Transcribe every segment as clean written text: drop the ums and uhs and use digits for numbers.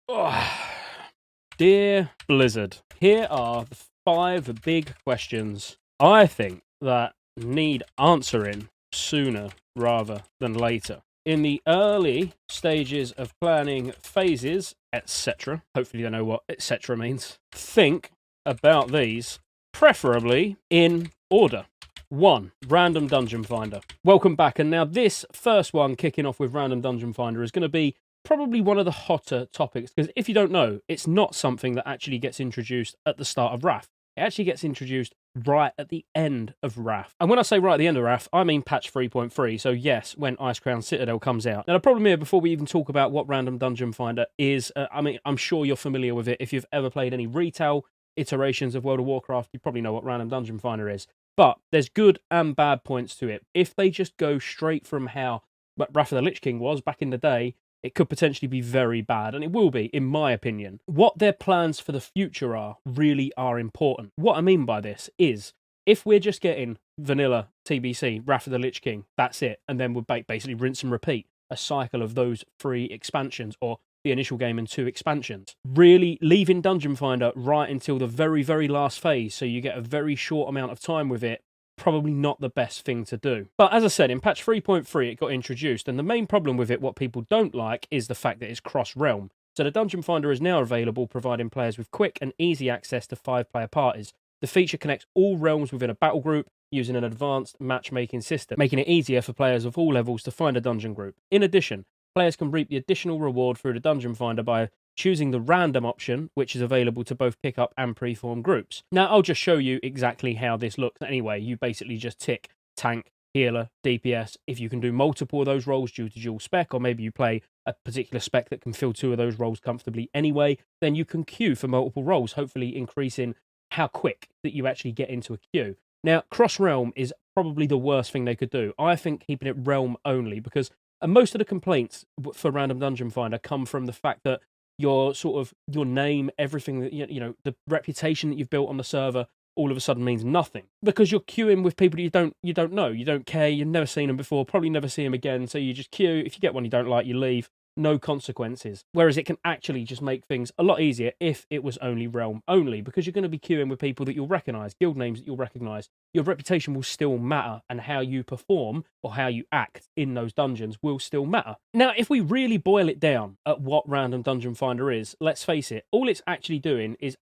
Oh, dear Blizzard, here are the 5 big questions I think that need answering sooner rather than later. In the early stages of planning phases, etc., hopefully you know what etc. means, think about these, preferably in order. 1. Random Dungeon Finder. Welcome back, and now this first one, kicking off with Random Dungeon Finder, is going to be probably one of the hotter topics, because if you don't know, it's not something that actually gets introduced at the start of Wrath. It actually gets introduced right at the end of Wrath. And when I say right at the end of Wrath, I mean patch 3.3, so yes, when Icecrown Citadel comes out. Now the problem here, before we even talk about what Random Dungeon Finder is, I'm sure you're familiar with it. If you've ever played any retail iterations of World of Warcraft, you probably know what Random Dungeon Finder is. But there's good and bad points to it. If they just go straight from how Wrath of the Lich King was back in the day, it could potentially be very bad, and it will be, in my opinion. What their plans for the future really are important. What I mean by this is, if we're just getting vanilla TBC, Wrath of the Lich King, that's it, and then we'll basically rinse and repeat a cycle of those 3 expansions, or the initial game and 2 expansions. Really leaving Dungeon Finder right until the very, very last phase, so you get a very short amount of time with it, probably not the best thing to do. But as I said, in patch 3.3 it got introduced, and the main problem with it, what people don't like, is the fact that it's cross-realm. So the Dungeon Finder is now available, providing players with quick and easy access to 5-player parties. The feature connects all realms within a battle group using an advanced matchmaking system, making it easier for players of all levels to find a dungeon group. In addition, players can reap the additional reward through the Dungeon Finder by choosing the random option, which is available to both pick up and preform groups. Now, I'll just show you exactly how this looks anyway. You basically just tick tank, healer, DPS. If you can do multiple of those roles due to dual spec, or maybe you play a particular spec that can fill 2 of those roles comfortably anyway, then you can queue for multiple roles, hopefully increasing how quick that you actually get into a queue. Now, cross-realm is probably the worst thing they could do. I think keeping it realm only, because most of the complaints for Random Dungeon Finder come from the fact that your name, everything that you know, the reputation that you've built on the server, all of a sudden means nothing, because you're queuing with people you don't know, you don't care, you've never seen them before, probably never see them again. So you just queue. If you get one you don't like, you leave. No consequences. Whereas it can actually just make things a lot easier if it was only realm only, because you're going to be queuing with people that you'll recognise, guild names that you'll recognise. Your reputation will still matter, and how you perform or how you act in those dungeons will still matter. Now, if we really boil it down at what Random Dungeon Finder is, let's face it, all it's actually doing is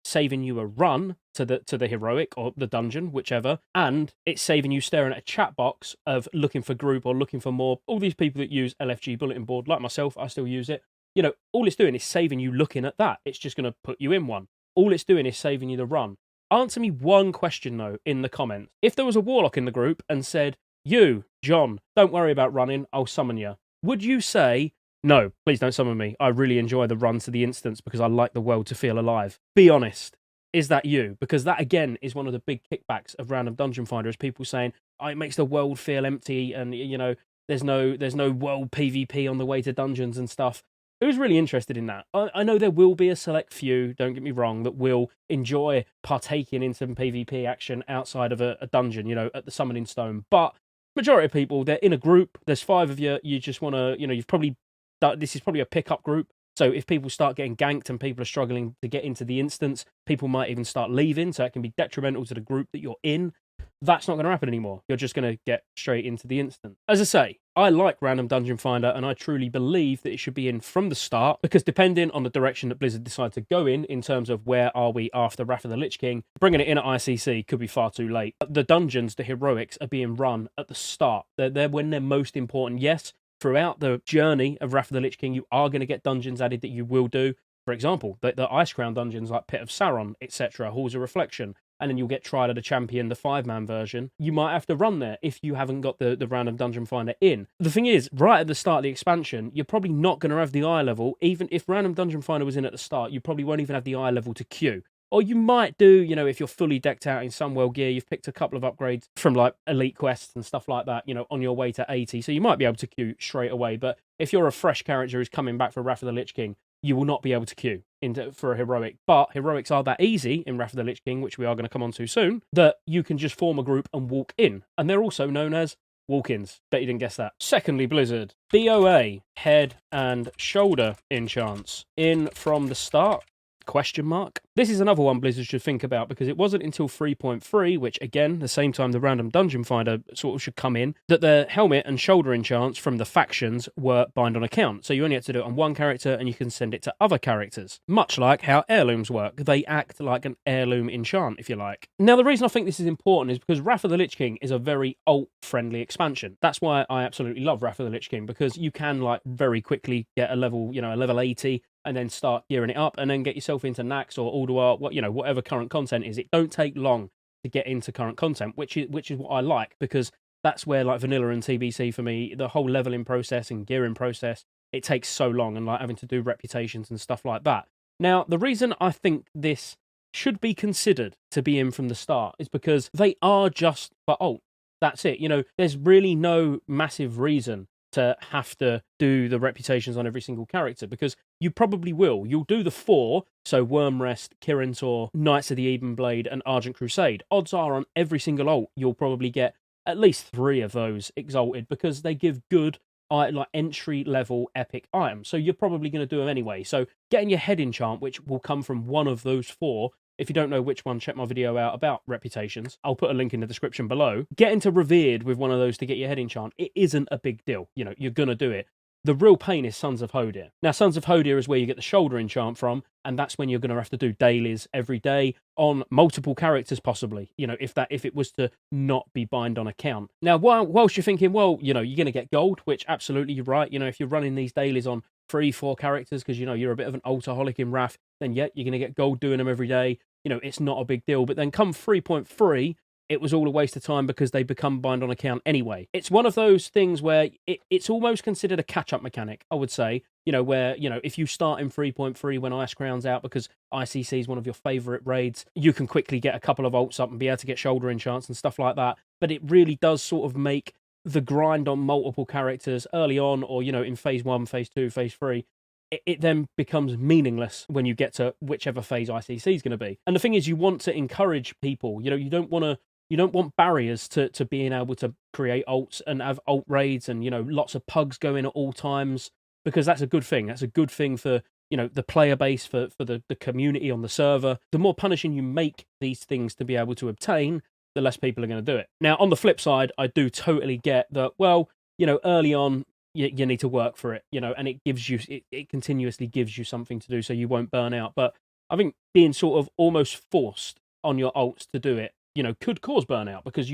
saving you a run to the heroic or the dungeon, whichever, and it's saving you staring at a chat box of looking for group or looking for more. All these people that use LFG bulletin board, like myself, I still use it. You know, all it's doing is saving you looking at that. It's just going to put you in one. All it's doing is saving you the run. Answer me one question, though, in the comments. If there was a warlock in the group and said, "You, John, don't worry about running, I'll summon you," would you say, "No, please don't summon me. I really enjoy the run to the instance because I like the world to feel alive"? Be honest. Is that you? Because that, again, is one of the big kickbacks of Random Dungeon Finder, is people saying, "Oh, it makes the world feel empty, and, you know, there's no world PvP on the way to dungeons and stuff." Who's really interested in that? I know there will be a select few, don't get me wrong, that will enjoy partaking in some PvP action outside of a dungeon, you know, at the Summoning Stone. But majority of people, they're in a group, there's 5 of you, you just want to, you know, this is probably a pickup group. So if people start getting ganked and people are struggling to get into the instance, people might even start leaving, so it can be detrimental to the group that you're in. That's not going to happen anymore. You're just going to get straight into the instance. As I say, I like Random Dungeon Finder, and I truly believe that it should be in from the start, because depending on the direction that Blizzard decide to go in terms of where are we after Wrath of the Lich King, bringing it in at ICC could be far too late. The dungeons, the heroics, are being run at the start. They're when they're most important. Yes, throughout the journey of Wrath of the Lich King, you are going to get dungeons added that you will do. For example, the Icecrown dungeons like Pit of Sauron, etc., Halls of Reflection, and then you'll get Trial of the Champion, the 5-man version. You might have to run there if you haven't got the Random Dungeon Finder in. The thing is, right at the start of the expansion, you're probably not going to have the eye level. Even if Random Dungeon Finder was in at the start, you probably won't even have the eye level to queue. Or you might do, you know, if you're fully decked out in some well gear, you've picked a couple of upgrades from like elite quests and stuff like that, you know, on your way to 80. So you might be able to queue straight away. But if you're a fresh character who's coming back for Wrath of the Lich King, you will not be able to queue for a heroic. But heroics are that easy in Wrath of the Lich King, which we are going to come on to soon, that you can just form a group and walk in. And they're also known as walk-ins. Bet you didn't guess that. Secondly, Blizzard. BOA, head and shoulder enchants. In from the start? Question mark. This is another one Blizzard should think about, because it wasn't until 3.3, which again, the same time the random dungeon finder sort of should come in, that the helmet and shoulder enchants from the factions were bind on account. So you only had to do it on one character and you can send it to other characters. Much like how heirlooms work. They act like an heirloom enchant, if you like. Now, the reason I think this is important is because Wrath of the Lich King is a very alt-friendly expansion. That's why I absolutely love Wrath of the Lich King, because you can like very quickly get a level, a level 80, and then start gearing it up, and then get yourself into Nax or Ulduar, whatever current content is. It don't take long to get into current content, which is what I like, because that's where like vanilla and TBC for me, the whole leveling process and gearing process, it takes so long, and like having to do reputations and stuff like that. Now, the reason I think this should be considered to be in from the start is because they are just for alt. That's it. There's really no massive reason to have to do the reputations on every single character, because you probably will. You'll do the 4, so Wormrest, Kirintor, Knights of the Eben Blade, and Argent Crusade. Odds are on every single alt, you'll probably get at least 3 of those exalted, because they give good, like entry-level epic items. So you're probably going to do them anyway. So getting your head enchant, which will come from one of those 4, if you don't know which one, check my video out about reputations. I'll put a link in the description below. Get into Revered with one of those to get your head enchant. It isn't a big deal. You're going to do it. The real pain is Sons of Hodir. Now, Sons of Hodir is where you get the shoulder enchant from, and that's when you're going to have to do dailies every day on multiple characters, possibly, if it was to not be bind on account. Now, whilst you're thinking, well, you're going to get gold, which absolutely you're right. If you're running these dailies on 3-4 characters, because, you're a bit of an altaholic in Wrath, then yeah, you're going to get gold doing them every day. It's not a big deal. But then come 3.3, it was all a waste of time, because they become bind on account anyway. It's one of those things where it's almost considered a catch-up mechanic, I would say, where, if you start in 3.3 when Ice Crown's out, because ICC is one of your favourite raids, you can quickly get a couple of ults up and be able to get shoulder enchants and stuff like that. But it really does sort of make the grind on multiple characters early on, or, in phase 1, phase 2, phase 3, it then becomes meaningless when you get to whichever phase ICC is going to be. And the thing is, you want to encourage people. You don't want barriers to being able to create ults and have ult raids and, lots of pugs going at all times, because that's a good thing. That's a good thing for, the player base, for the community on the server. The more punishing you make these things to be able to obtain, the less people are going to do it. Now, on the flip side, I do totally get that, well, early on, you need to work for it, and it gives you, it continuously gives you something to do so you won't burn out. But I think being sort of almost forced on your ults to do it, could cause burnout, because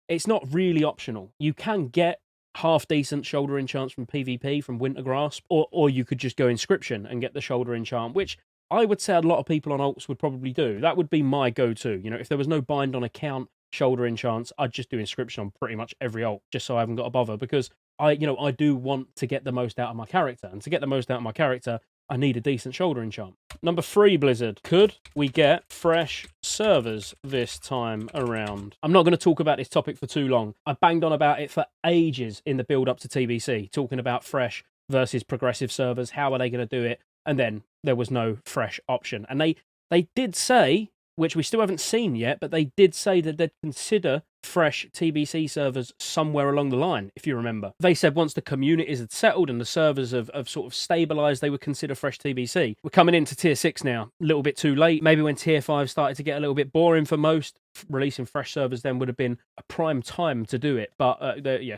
it's not really optional. You can get half-decent shoulder enchants from PvP, from Wintergrasp, or you could just go Inscription and get the shoulder enchant, which I would say a lot of people on ults would probably do. That would be my go-to. If there was no bind on account shoulder enchants, I'd just do Inscription on pretty much every ult, just so I haven't got to bother, because I do want to get the most out of my character, and to get the most out of my character, I need a decent shoulder enchant. Number 3, Blizzard. Could we get fresh servers this time around? I'm not going to talk about this topic for too long. I banged on about it for ages in the build-up to TBC, talking about fresh versus progressive servers. How are they going to do it? And then there was no fresh option. And they did say, which we still haven't seen yet, but they did say that they'd consider fresh TBC servers somewhere along the line, if you remember. They said once the communities had settled and the servers have sort of stabilised, they would consider fresh TBC. We're coming into Tier 6 now, a little bit too late. Maybe when Tier 5 started to get a little bit boring for most, releasing fresh servers then would have been a prime time to do it. But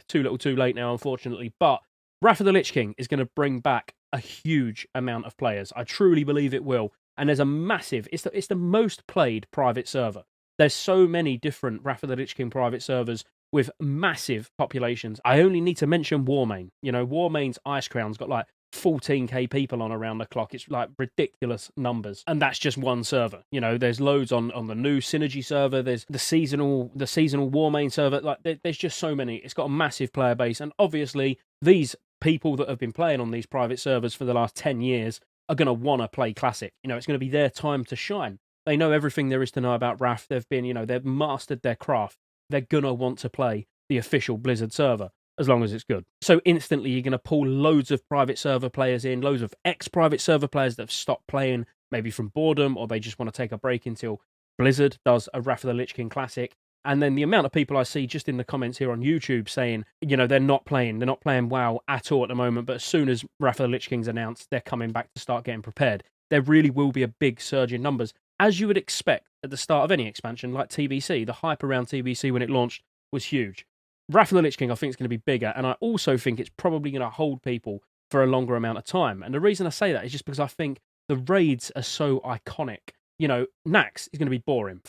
too little too late now, unfortunately. But Wrath of the Lich King is going to bring back a huge amount of players. I truly believe it will. And there's a massive, it's the most played private server. There's so many different Wrath of the Lich King private servers with massive populations. I only need to mention Warmane. Warmane's Ice Crown's got like 14k people on around the clock. It's like ridiculous numbers. And that's just one server. There's loads on the new Synergy server. There's the seasonal Warmane server. Like there's just so many. It's got a massive player base. And obviously these people that have been playing on these private servers for the last 10 years are going to want to play Classic. It's going to be their time to shine. They know everything there is to know about Wrath. They've been, they've mastered their craft. They're going to want to play the official Blizzard server, as long as it's good. So instantly you're going to pull loads of private server players in, loads of ex-private server players that have stopped playing, maybe from boredom, or they just want to take a break until Blizzard does a Wrath of the Lich King Classic. And then the amount of people I see just in the comments here on YouTube saying, you know, they're not playing WoW at all at the moment, but as soon as Wrath of the Lich King's announced, they're coming back to start getting prepared. There really will be a big surge in numbers, as you would expect at the start of any expansion, like TBC. The hype around TBC when it launched was huge. Wrath of the Lich King, I think, is going to be bigger, and I also think it's probably going to hold people for a longer amount of time. And the reason I say that is just because I think the raids are so iconic. You know, Nax is going to be boring.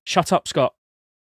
Shut up, Scott.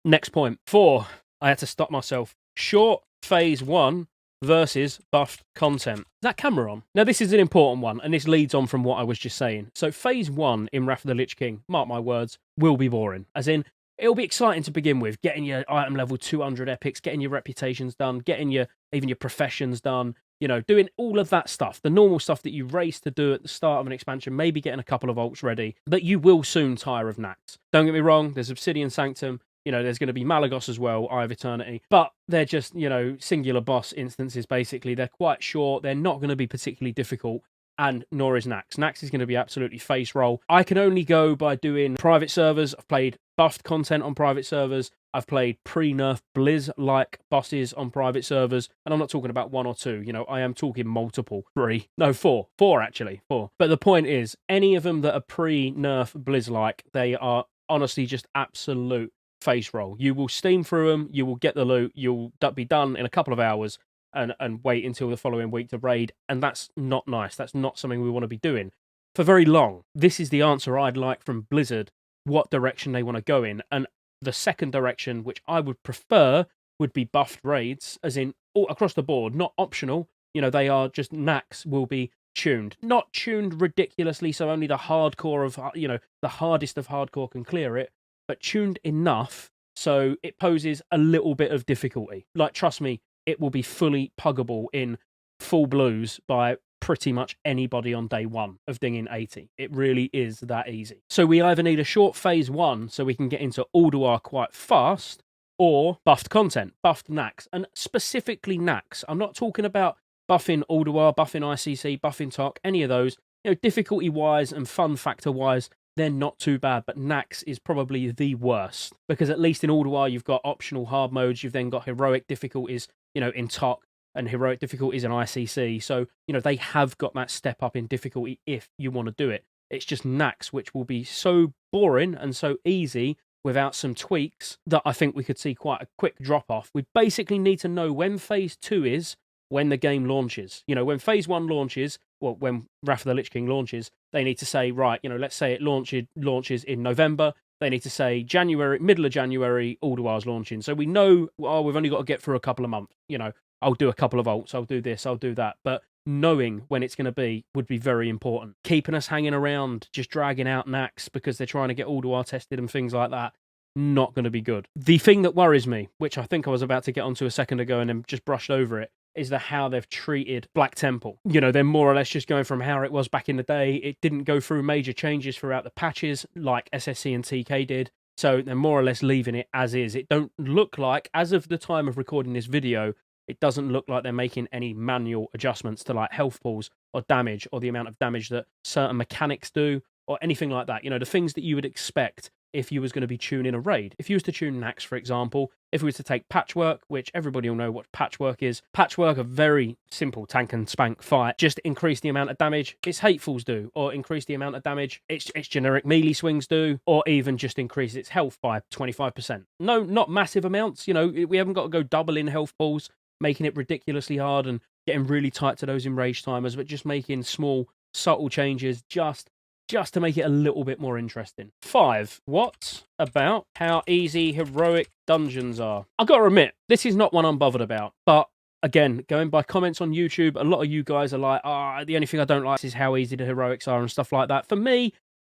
Next point. 4. I had to stop myself. Short phase 1 versus buffed content. Is that camera on? Now, this is an important one, and this leads on from what I was just saying. So, phase 1 in Wrath of the Lich King, mark my words, will be boring. As in, it'll be exciting to begin with, getting your item level 200 epics, getting your reputations done, getting even your professions done, you know, doing all of that stuff, the normal stuff that you race to do at the start of an expansion, maybe getting a couple of ults ready, but you will soon tire of Nax. Don't get me wrong, there's Obsidian Sanctum, you know, there's going to be Malagos as well, Eye of Eternity, but they're just, you know, singular boss instances, basically. They're quite short, they're not going to be particularly difficult, and nor is Nax. Nax is going to be absolutely face roll. I can only go by doing private servers. I've played buffed content on private servers. I've played pre-nerf Blizz-like bosses on private servers, and I'm not talking about 1 or 2, you know, I am talking multiple. 3. No, 4. 4, actually. 4. But the point is, any of them that are pre-nerf Blizz-like, they are honestly just absolute face roll. You will steam through them, you will get the loot, you'll be done in a couple of hours, and wait until the following week to raid, and that's not nice. That's not something we want to be doing for very long. This is the answer I'd like from Blizzard, what direction they want to go in, and the second direction, which I would prefer, would be buffed raids, as in all across the board, not optional. You know, they are just Nax will be tuned. Not tuned ridiculously, so only the hardcore of, you know, the hardest of hardcore can clear it, but tuned enough so it poses a little bit of difficulty. Like, trust me, it will be fully puggable in full blues by pretty much anybody on day 1 of dinging 80. It really is that easy. So we either need a short phase 1 so we can get into Ulduar quite fast, or buffed content, buffed Nax, and specifically Nax. I'm not talking about buffing Ulduar, buffing ICC, buffing TOC, any of those. You know, difficulty-wise and fun factor-wise, they're not too bad, but Nax is probably the worst, because at least in Ulduar you've got optional hard modes, you've then got heroic difficulties, you know, in TOC, and heroic difficulties in ICC, so, you know, they have got that step up in difficulty if you want to do it. It's just Nax, which will be so boring and so easy without some tweaks, that I think we could see quite a quick drop-off. We basically need to know when phase 2 is, when the game launches. You know, when phase 1 launches, well, when Wrath of the Lich King launches, they need to say, right, you know, let's say it launches in November. They need to say January, middle of January, Ulduar's launching. So we know, oh, we've only got to get through a couple of months. You know, I'll do a couple of ults, I'll do this, I'll do that. But knowing when it's going to be would be very important. Keeping us hanging around, just dragging out Nax because they're trying to get Ulduar tested and things like that, not going to be good. The thing that worries me, which I think I was about to get onto a second ago and then just brushed over it, is how they've treated Black Temple. You know, they're more or less just going from how it was back in the day. It didn't go through major changes throughout the patches like SSC and TK did. So they're more or less leaving it as is. It don't look like, as of the time of recording this video, it doesn't look like they're making any manual adjustments to like health pools or damage or the amount of damage that certain mechanics do or anything like that. You know, the things that you would expect if you was going to be tuning a raid. If you was to tune Nax, for example, if we was to take Patchwork, which everybody will know what Patchwork is. Patchwork, a very simple tank and spank fight. Just increase the amount of damage its Hatefuls do, or increase the amount of damage its generic melee swings do, or even just increase its health by 25%. No, not massive amounts. You know, we haven't got to go double in health pools, making it ridiculously hard and getting really tight to those enraged timers, but just making small, subtle changes just to make it a little bit more interesting. 5. What about how easy heroic dungeons are? I've got to admit, this is not one I'm bothered about, but again, going by comments on YouTube, a lot of you guys are like, the only thing I don't like is how easy the heroics are and stuff like that. For me,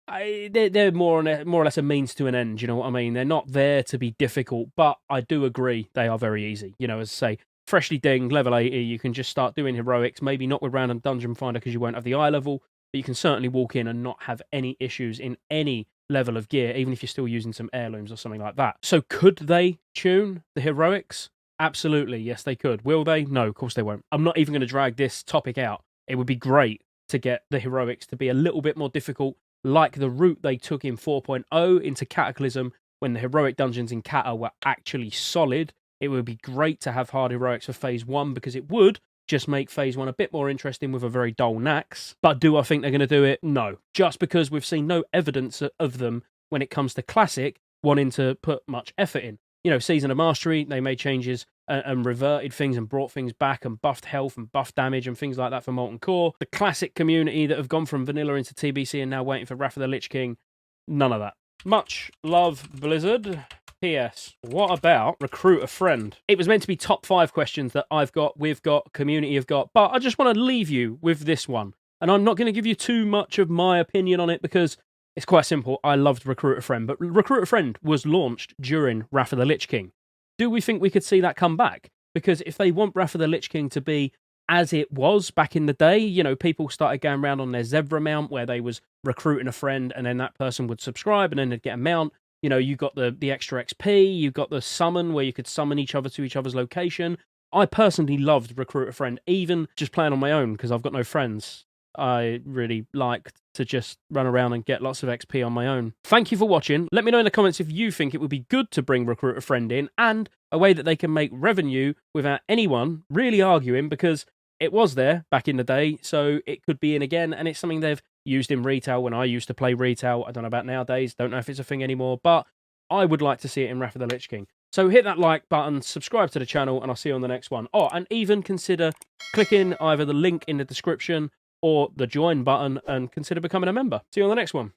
they're more or less a means to an end, you know what I mean? They're not there to be difficult, but I do agree they are very easy. You know, as I say, freshly dinged, level 80, you can just start doing heroics, maybe not with random dungeon finder because you won't have the eye level, but you can certainly walk in and not have any issues in any level of gear, even if you're still using some heirlooms or something like that. So could they tune the heroics? Absolutely, yes they could. Will they? No, of course they won't. I'm not even going to drag this topic out. It would be great to get the heroics to be a little bit more difficult, like the route they took in 4.0 into Cataclysm, when the heroic dungeons in Cata were actually solid. It would be great to have hard heroics for phase 1 because it would just make phase 1 a bit more interesting with a very dull Nax. But do I think they're going to do it? No. Just because we've seen no evidence of them when it comes to Classic wanting to put much effort in. You know, Season of Mastery, they made changes and reverted things and brought things back and buffed health and buffed damage and things like that for Molten Core. The Classic community that have gone from vanilla into TBC and now waiting for Wrath of the Lich King, none of that. Much love, Blizzard. P.S. What about Recruit a Friend? It was meant to be top 5 questions that I've got, we've got, community have got, but I just want to leave you with this one. And I'm not going to give you too much of my opinion on it because it's quite simple. I loved Recruit a Friend, but Recruit a Friend was launched during Wrath of the Lich King. Do we think we could see that come back? Because if they want Wrath of the Lich King to be as it was back in the day, you know, people started going around on their Zevra mount where they was recruiting a friend and then that person would subscribe and then they'd get a mount. You know, you got the extra XP, you got the summon where you could summon each other to each other's location. I personally loved Recruit a Friend, even just playing on my own because I've got no friends. I really liked to just run around and get lots of XP on my own. Thank you for watching. Let me know in the comments if you think it would be good to bring Recruit a Friend in and a way that they can make revenue without anyone really arguing because it was there back in the day, so it could be in again, and it's something they've used in retail when I used to play retail. I don't know about nowadays, don't know if it's a thing anymore, but I would like to see it in Wrath of the Lich King. So hit that like button, subscribe to the channel, and I'll see you on the next one. Oh, and even consider clicking either the link in the description or the join button and consider becoming a member. See you on the next one.